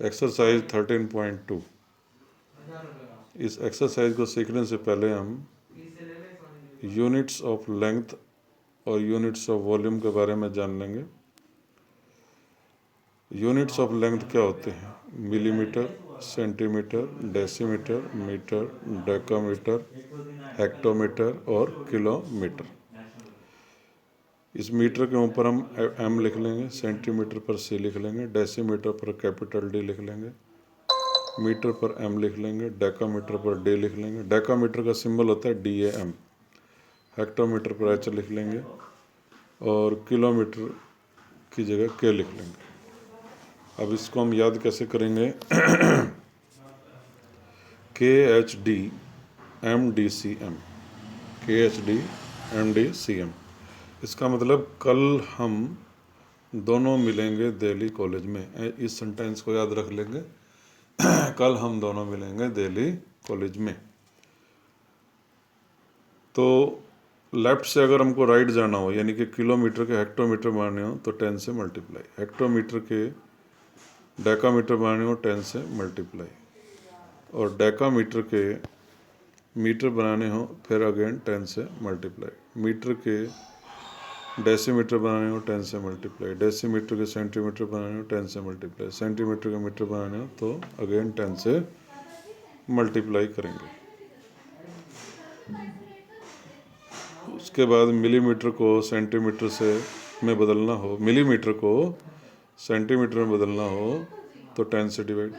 Exercise 13.2। इस exercise को सीखने से पहले हम यूनिट्स ऑफ लेंथ और यूनिट्स ऑफ वॉल्यूम के बारे में जान लेंगे। यूनिट्स ऑफ लेंथ क्या होते हैं? Millimetre, centimetre, decimetre, metre, decametre, hectometre और किलोमीटर। इस मीटर के ऊपर हम एम लिख लेंगे, सेंटीमीटर पर सी लिख लेंगे, डेसीमीटर पर कैपिटल डी लिख लेंगे, मीटर पर एम लिख लेंगे, डेकामीटर पर डी लिख लेंगे। डेकामीटर का सिंबल होता है DAM। हेक्टोमीटर पर H लिख लेंगे और किलोमीटर की जगह K लिख लेंगे। अब इसको हम याद कैसे करेंगे? KHD MDCM, KHD MDCM। इसका मतलब कल हम दोनों मिलेंगे दिल्ली कॉलेज में। इस सेंटेंस को याद रख लेंगे। कल हम दोनों मिलेंगे दिल्ली कॉलेज में। तो लेफ्ट से अगर हमको राइट जाना हो, यानी कि किलोमीटर के हेक्टोमीटर बनाने हो तो 10 से मल्टीप्लाई, हेक्टोमीटर के डेकामीटर बनाने हो 10 से मल्टीप्लाई, और डेकामीटर के मीटर बनाने हो फिर अगेन 10 से मल्टीप्लाई, मीटर के डेसीमीटर बनाने हो 10 से मल्टीप्लाई, डेसीमीटर के सेंटीमीटर बनाने हो 10 से मल्टीप्लाई, सेंटीमीटर के मीटर बनाने हो तो अगेन 10 से मल्टीप्लाई करेंगे। उसके बाद मिलीमीटर को सेंटीमीटर से में बदलना हो, मिलीमीटर को सेंटीमीटर में बदलना हो तो 10 से डिवाइड,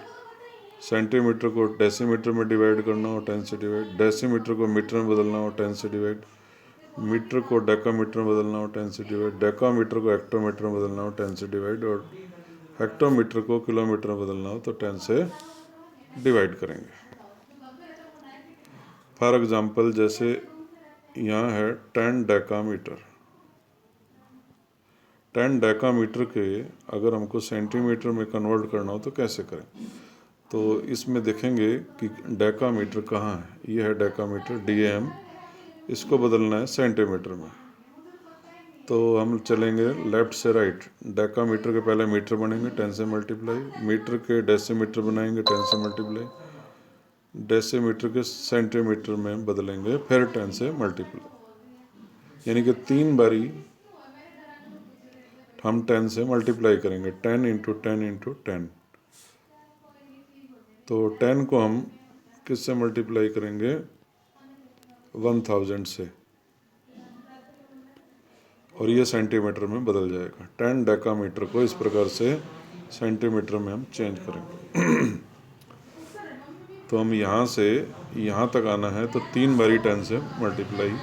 सेंटीमीटर को डेसीमीटर में डिवाइड करना हो 10 से डिवाइड, डेसीमीटर को मीटर में बदलना हो 10 से डिवाइड, मीटर को डेकामीटर में बदलना हो 10 से डिवाइड, डेकामीटर को हेक्टोमीटर में बदलना हो 10 से डिवाइड, और हेक्टोमीटर को किलोमीटर में बदलना हो तो 10 से डिवाइड करेंगे। फॉर एग्जांपल जैसे यहाँ है 10 डेकामीटर। 10 डेकामीटर के अगर हमको सेंटीमीटर में कन्वर्ट करना हो तो कैसे करें? तो इसमें देखेंगे कि डेकामीटर कहाँ है। ये है डेकामीटर DAM, इसको बदलना है सेंटीमीटर में। तो हम चलेंगे लेफ्ट से राइट। डेकामीटर के पहले मीटर बनेंगे 10 से मल्टीप्लाई, मीटर के डेसीमीटर बनाएंगे 10 से मल्टीप्लाई, डेसीमीटर के सेंटीमीटर में बदलेंगे फिर 10 से मल्टीप्लाई, यानी कि 3 बारी हम 10 से मल्टीप्लाई करेंगे। 10 इंटू 10 इंटू 10। तो 10 को हम किससे मल्टीप्लाई करेंगे? 1000 से, और ये सेंटीमीटर में बदल जाएगा। 10 डेकामीटर को इस प्रकार से सेंटीमीटर में हम चेंज करेंगे। तो हम यहाँ से यहाँ तक आना है तो 3 बारी 10 से मल्टीप्लाई,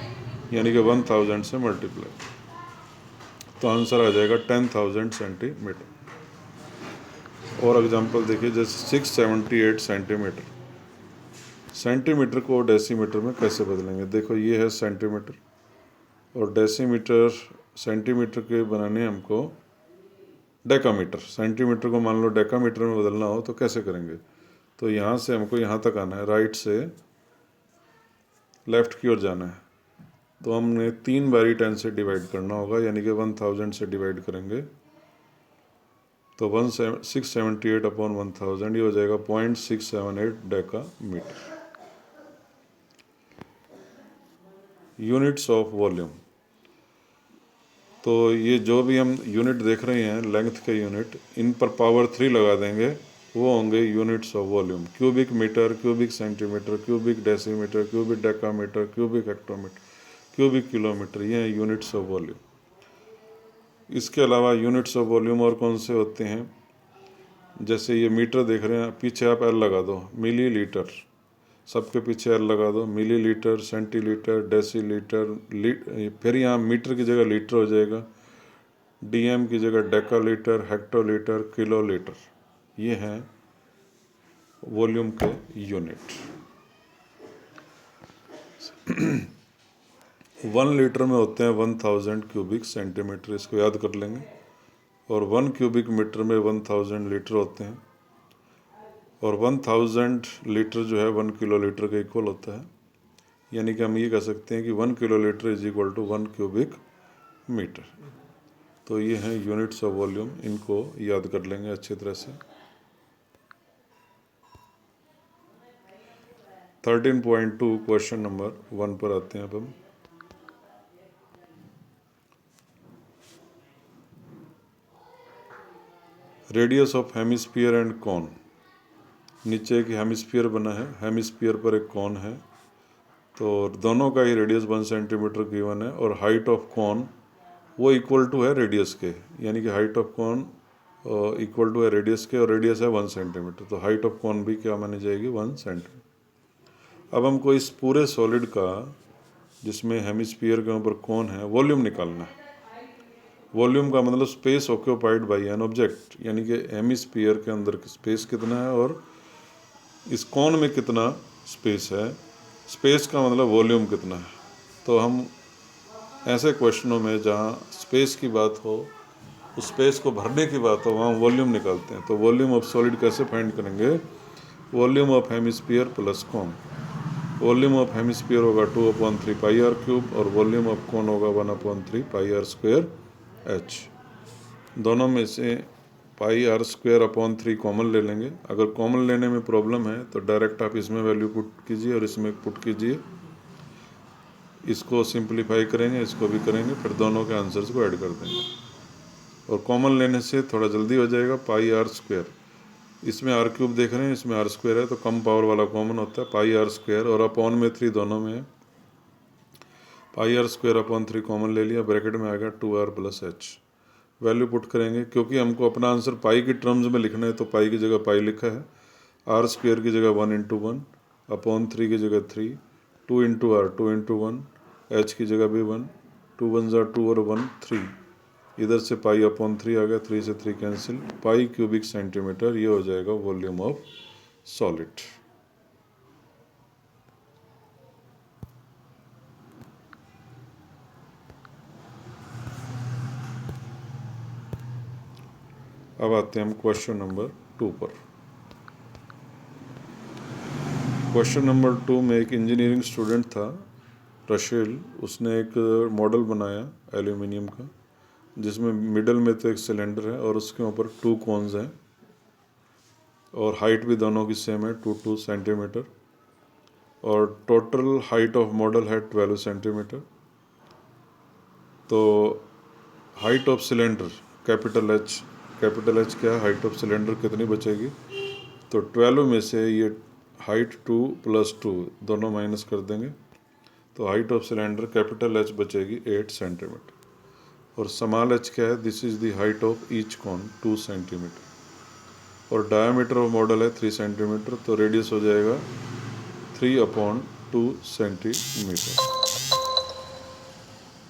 यानी कि 1000 से मल्टीप्लाई, तो आंसर आ जाएगा 10,000 सेंटीमीटर। और एग्जांपल देखिए, जैसे 678 सेंटीमीटर। सेंटीमीटर को डेसीमीटर में कैसे बदलेंगे? देखो ये है सेंटीमीटर, और डेसीमीटर सेंटीमीटर के बनाने हमको डेकामीटर, सेंटीमीटर को मान लो डेकामीटर में बदलना हो तो कैसे करेंगे? तो यहाँ से हमको यहाँ तक आना है, राइट से लेफ्ट की ओर जाना है, तो हमने 3 बारी 10 से डिवाइड करना होगा, यानी कि 1000 से डिवाइड करेंगे तो 678 अपॉन 1000 ये हो जाएगा 0.678 डेकामीटर। Units of volume. तो ये जो भी हम यूनिट देख रहे हैं लेंथ के यूनिट, इन पर पावर 3 लगा देंगे, वो होंगे units of volume. Cubic metre, cubic centimetre, cubic decimetre, cubic decametre, cubic hectometre, cubic kilometre, ये हैं यूनिट्स ऑफ वॉल्यूम। इसके अलावा यूनिट्स ऑफ वॉल्यूम और कौन से होते हैं? जैसे ये मीटर देख रहे हैं, पीछे आप L लगा दो, मिली लीटर, सबके पीछे L लगा दो, मिली लीटर, सेंटीलीटर, डेसीलीटर, फिर यहाँ मीटर की जगह लीटर हो जाएगा, DM की जगह डेकालीटर, हेक्टोलीटर, किलोलीटर, ये हैं वॉल्यूम के यूनिट। 1 लीटर में होते हैं 1000 क्यूबिक सेंटीमीटर, इसको याद कर लेंगे। और 1 क्यूबिक मीटर में 1000 लीटर होते हैं, और 1000 लीटर जो है 1 किलोलीटर के इक्वल होता है, यानी कि हम ये कह सकते हैं कि 1 kilolitre is equal to 1 cubic metre. तो ये हैं यूनिट्स ऑफ वॉल्यूम, इनको याद कर लेंगे अच्छी तरह से। 13.2 क्वेश्चन नंबर 1 पर आते हैं अब हम। Radius of hemisphere and cone. नीचे एक हेमिस्फीयर बना है, हेमिस्फीयर पर एक कॉन है, तो दोनों का ही रेडियस 1 सेंटीमीटर गिवन है और हाइट ऑफ कॉन वो इक्वल टू है रेडियस के, यानी कि height of cone equal to है रेडियस के और रेडियस है 1 सेंटीमीटर, तो हाइट ऑफ कॉन भी क्या मानी जाएगी 1 सेंटीमीटर। अब हमको इस पूरे सॉलिड का जिसमें हेमिस्फीयर के ऊपर कॉन है वॉल्यूम निकालना है। वॉल्यूम का मतलब space occupied by an object, यानी कि हेमिस्फीयर के अंदर स्पेस कितना है और इस कॉन में कितना स्पेस है। स्पेस का मतलब वॉल्यूम कितना है। तो हम ऐसे क्वेश्चनों में जहाँ स्पेस की बात हो, उस स्पेस को भरने की बात हो, वहाँ वॉल्यूम निकालते हैं। तो वॉल्यूम ऑफ सॉलिड कैसे फाइंड करेंगे? Volume of hemisphere plus cone. Volume of hemisphere होगा 2/3 पाई आर क्यूब और वॉल्यूम ऑफ कॉन होगा 1/3 पाई आर स्क्वायर एच। दोनों में से pi r square upon 3 common ले लेंगे। अगर कॉमन लेने में प्रॉब्लम है तो डायरेक्ट आप इसमें वैल्यू पुट कीजिए और इसमें पुट कीजिए। इसको सिंप्लीफाई करेंगे, इसको भी करेंगे, फिर दोनों के आंसर्स को ऐड कर देंगे और कॉमन लेने से थोड़ा जल्दी हो जाएगा। पाई आर स्क्वायर, इसमें आर क्यूब देख रहे हैं, इसमें आर स्क्वायर है, तो कम पावर वाला कॉमन होता है पाई आर स्क्वायर और अपॉन में 3 दोनों में है। पाई आर स्क्वायर अपॉन 3 कॉमन ले लिया, ब्रैकेट में आएगा 2r plus H. Value put करेंगे, क्योंकि हमको अपना आंसर पाई की टर्म्स में लिखना है तो पाई की जगह पाई लिखा है, आर स्क्वायर की जगह 1 × 1 अपॉन 3 की जगह 3, 2 × r 2 × 1, एच की जगह भी 1, 2 1 ज़ा 2 और 1 3, इधर से पाई अपॉन 3 आ गया, 3 से 3 कैंसिल, पाई क्यूबिक सेंटीमीटर, ये हो जाएगा वॉल्यूम ऑफ सॉलिड। अब आते हैं हम क्वेश्चन नंबर 2 पर। क्वेश्चन नंबर 2 में एक इंजीनियरिंग स्टूडेंट था रशेल, उसने एक मॉडल बनाया एल्यूमिनियम का, जिसमें मिडल में तो एक सिलेंडर है और उसके ऊपर 2 कॉन्स हैं और हाइट भी दोनों की सेम है 2 सेंटीमीटर और टोटल हाइट ऑफ मॉडल है 12 सेंटीमीटर। तो height of cylinder capital H क्या है, हाइट ऑफ सिलेंडर कितनी बचेगी? तो 12 में से ये हाइट 2 + 2 दोनों माइनस कर देंगे, तो height of cylinder capital H बचेगी 8 सेंटीमीटर और स्मॉल एच क्या है? This is the height of each cone 2 centimetre और डायमीटर ऑफ मॉडल है 3 सेंटीमीटर, तो रेडियस हो जाएगा 3/2 सेंटीमीटर।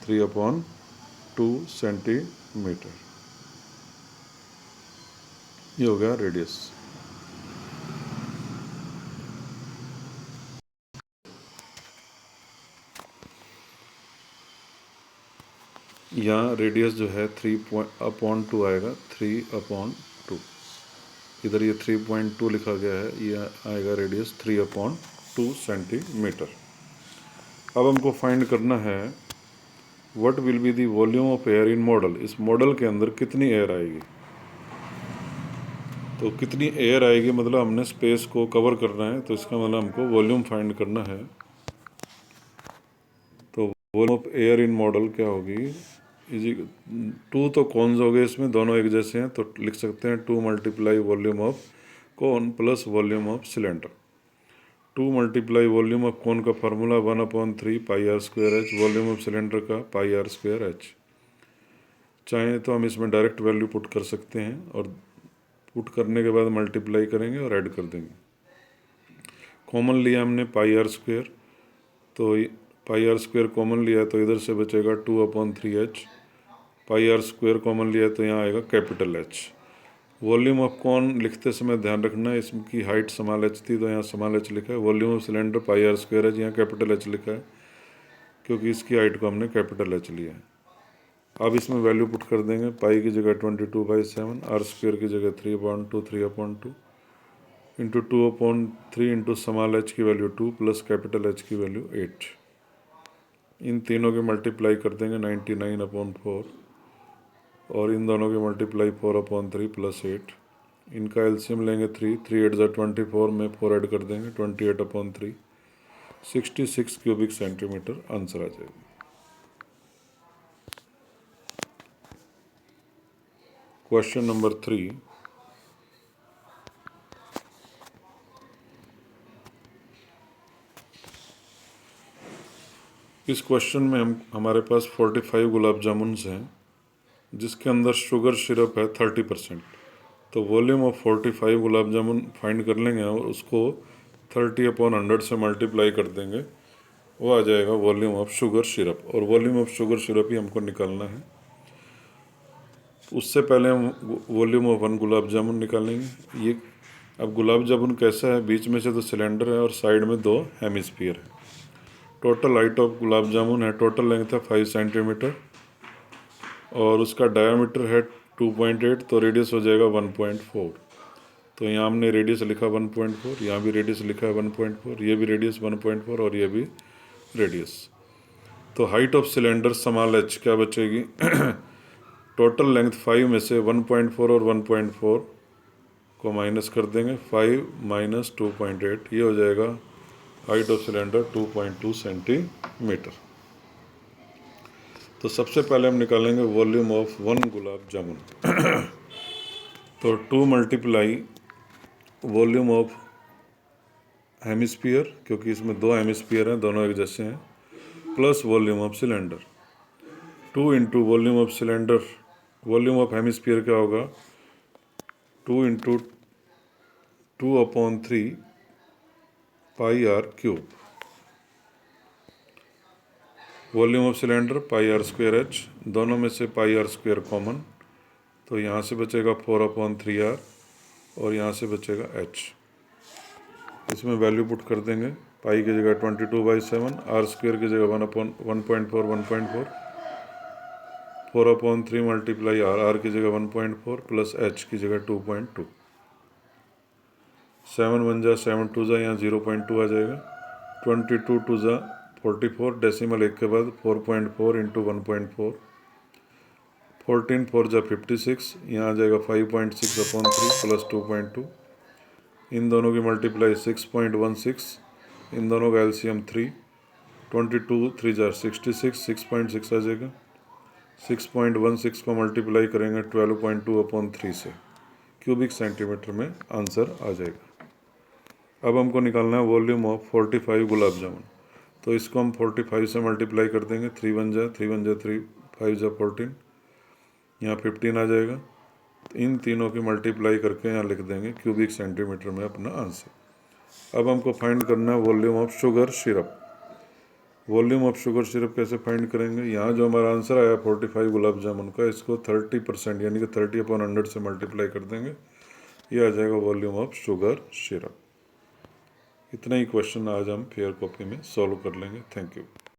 3/2 सेंटीमीटर, ये हो गया रेडियस। यहाँ रेडियस जो है 3/2 आएगा, 3/2, इधर ये 3.2 लिखा गया है, ये आएगा रेडियस 3/2 सेंटीमीटर। अब हमको फाइंड करना है what will be the volume of air in model. इस मॉडल के अंदर कितनी एयर आएगी? तो कितनी एयर आएगी मतलब हमने स्पेस को कवर करना है, तो इसका मतलब हमको वॉल्यूम फाइंड करना है। तो volume of air in model क्या होगी? इजी 2 तो कॉन्स हो गए, इसमें दोनों एक जैसे हैं, तो लिख सकते हैं 2 × volume of cone plus volume of cylinder. 2 × volume of cone का formula 1/3 pi r square h, volume of cylinder का पाई आर स्क्वायर एच। चाहें तो हम इसमें डायरेक्ट वैल्यू पुट कर सकते हैं और पुट करने के बाद मल्टीप्लाई करेंगे और ऐड कर देंगे। कॉमन लिया हमने पाई आर स्क्वायर, तो पाई आर स्क्वायर कॉमन लिया तो इधर से बचेगा 2/3 h. Pi r square common लिया तो यहाँ आएगा capital H. Volume of cone लिखते समय ध्यान रखना है, इसकी हाइट स्मॉल एच थी तो यहाँ स्मॉल एच लिखा है। Volume of cylinder pi r square h, यहाँ कैपिटल एच लिखा है क्योंकि इसकी हाइट को हमने कैपिटल एच लिया है। अब इसमें वैल्यू पुट कर देंगे, पाई की जगह 22/7, आर स्क्वायर की जगह 3/2 इंटू 2/3 इंटू स्मॉल एच की वैल्यू 2 प्लस कैपिटल एच की वैल्यू 8। इन तीनों के मल्टीप्लाई कर देंगे 99/4 और इन दोनों के मल्टीप्लाई 4/3 प्लस 8। इनका एलसीएम लेंगे 3 8 ज़ा 24 में 4 ऐड कर देंगे 28/3 66 क्यूबिक सेंटीमीटर आंसर आ जाएगा। क्वेश्चन नंबर 3, इस क्वेश्चन में हमारे पास 45 गुलाब जामुन्स हैं जिसके अंदर शुगर सिरप है 30%। तो volume of 45 gulab jamun find कर लेंगे और उसको 30/100 से मल्टीप्लाई कर देंगे, वो आ जाएगा वॉल्यूम ऑफ शुगर सिरप। और वॉल्यूम ऑफ शुगर सिरप ही हमको निकालना है। उससे पहले हम वॉल्यूम ऑफ 1 गुलाब जामुन निकालेंगे। ये अब गुलाब जामुन कैसा है, बीच में से तो सिलेंडर है और साइड में 2 हेमिस्फीयर है। Total height of gulab jamun है, टोटल लेंथ है 5 सेंटीमीटर और उसका डायामीटर है 2.8, तो रेडियस हो जाएगा 1.4। तो यहाँ हमने रेडियस लिखा 1.4, यहाँ भी रेडियस लिखा है 1.4, ये भी रेडियस 1.4 और ये भी रेडियस। तो height of cylinder small h क्या बचेगी टोटल लेंथ 5 में से 1.4 और 1.4 को माइनस कर देंगे, 5 माइनस 2.8, ये हो जाएगा हाइट ऑफ सिलेंडर 2.2 सेंटीमीटर। तो सबसे पहले हम निकालेंगे वॉल्यूम ऑफ 1 गुलाब जामुन। तो 2 मल्टीप्लाई वॉल्यूम ऑफ हेमिस्फीयर, क्योंकि इसमें 2 हेमिस्फीयर हैं, दोनों एक जैसे हैं, plus volume of cylinder. 2 into volume of cylinder, volume of hemisphere क्या होगा 2 इंटू 2/3 pi r cube. Volume of cylinder pi r square h, दोनों में से पाई आर स्क्वायर कॉमन, तो यहाँ से बचेगा 4/3 आर और यहाँ से बचेगा एच। इसमें वैल्यू पुट कर देंगे, पाई की जगह 22/7, आर स्क्वायर की जगह 1/4 4/3 मल्टीप्लाई आर की जगह 1.4 प्लस एच की जगह 2.2। 7 1 जा 7 2 जा, यहाँ 0.2 आ जाएगा। 22 2 जा 44, डेसिमल 1 के बाद 4.4 इंटू 1.4, 14 4 जा 56, यहाँ आ जाएगा 5.6/3 प्लस 2.2। इन दोनों की मल्टीप्लाई 6.16, इन दोनों का एलसीएम 3, 22 3 जा 66, 6.6 आ जाएगा। 6.16 को मल्टीप्लाई करेंगे 12.2/3 से, क्यूबिक सेंटीमीटर में आंसर आ जाएगा। अब हमको निकालना है वॉल्यूम ऑफ 45 गुलाब जामुन। तो इसको हम 45 से मल्टीप्लाई कर देंगे, 3 1 जा 3, 5 जा 14, यहाँ 15 आ जाएगा। इन तीनों की मल्टीप्लाई करके यहाँ लिख देंगे क्यूबिक सेंटीमीटर में अपना आंसर। अब हमको फाइंड करना है volume of sugar syrup. Volume of sugar syrup कैसे फाइंड करेंगे, यहाँ जो हमारा आंसर आया 45 गुलाब जामुन का, इसको 30% यानी कि 30/100 से मल्टीप्लाई कर देंगे, ये आ जाएगा वॉल्यूम ऑफ शुगर सिरप। इतना ही क्वेश्चन आज हम फेयर कॉपी में सॉल्व कर लेंगे। Thank you.